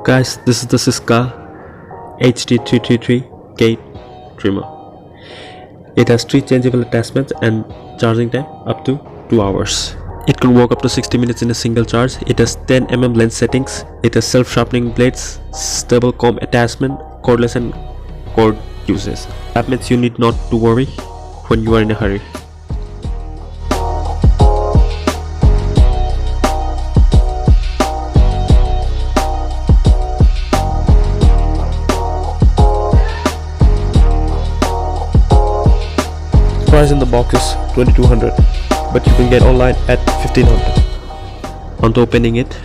Guys, this is the Syska Ht3333K trimmer. It has 3 changeable attachments and charging time up to 2 hours. It can work up to 60 minutes in a single charge. It has 10 mm lens settings. It has self-sharpening blades, stable comb attachment, cordless and cord uses. That means you need not to worry when you are in a hurry. Price in the box is 2200, but you can get online at 1500. On opening it,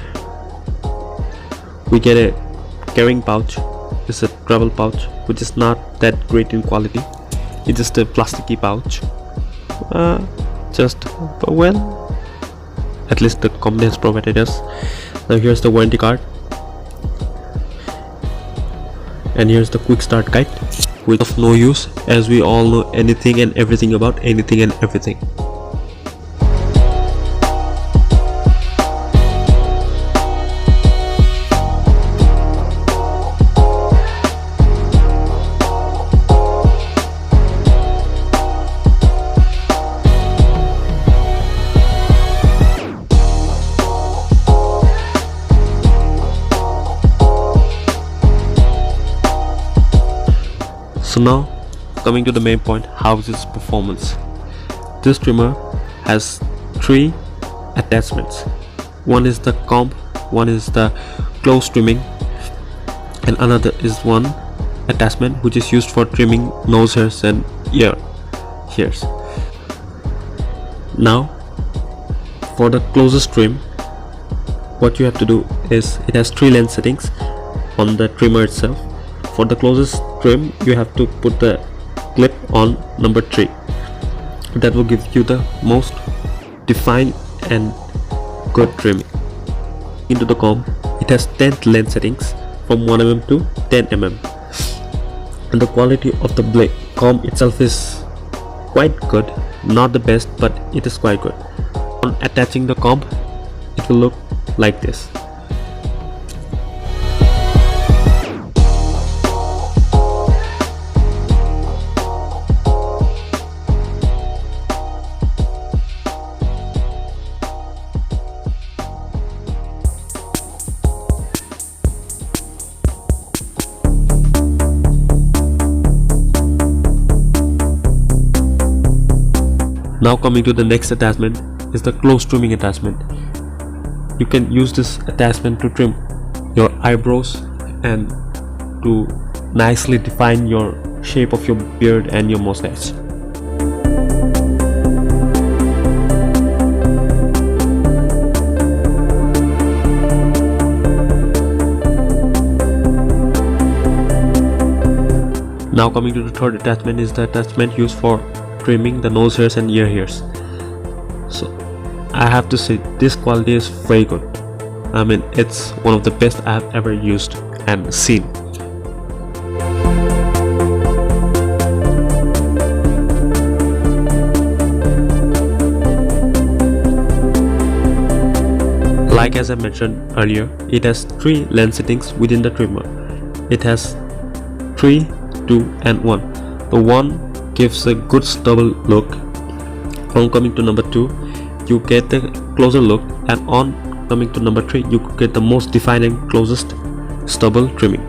we get a carrying pouch. It's a travel pouch which is not that great in quality. It's just a plasticky pouch. Well, at least the company has provided us. Now here's the warranty card, and here's the quick start guide, which is of no use as we all know anything and everything about anything and everything. So now coming to the main point, how is its performance? This trimmer has 3 attachments. One is the comb, one is the close trimming, and another is one attachment which is used for trimming nose hairs and ear hairs. Now for the closest trim, what you have to do is, it has 3 lens settings on the trimmer itself. For the closest trim, you have to put the clip on number 3. That will give you the most defined and good trimming. Into the comb, it has 10 lens settings from 1 mm to 10 mm, and the quality of the blade comb itself is quite good. Not the best, but it is quite good. On attaching the comb, it will look like this. Now coming to the next attachment is the close trimming attachment. You can use this attachment to trim your eyebrows and to nicely define your shape of your beard and your mustache. Now coming to the third attachment is the attachment used for trimming the nose hairs and ear hairs. So I have to say, this quality is very good. I mean, it's one of the best I have ever used and seen. Like as I mentioned earlier, it has 3 lens settings within the trimmer. It has 3, 2 and 1. The 1 gives a good stubble look. On coming to number 2, you get the closer look, and on coming to number 3, you get the most defined and closest stubble trimming.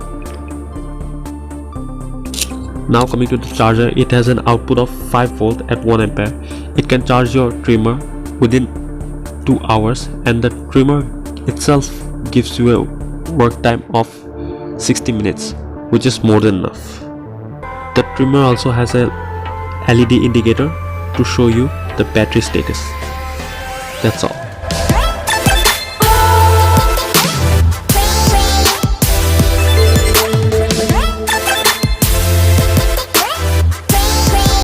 Now coming to the charger, it has an output of 5 volt at 1 ampere. It can charge your trimmer within 2 hours, and the trimmer itself gives you a work time of 60 minutes, which is more than enough. The trimmer also has a LED indicator to show you the battery status. That's all.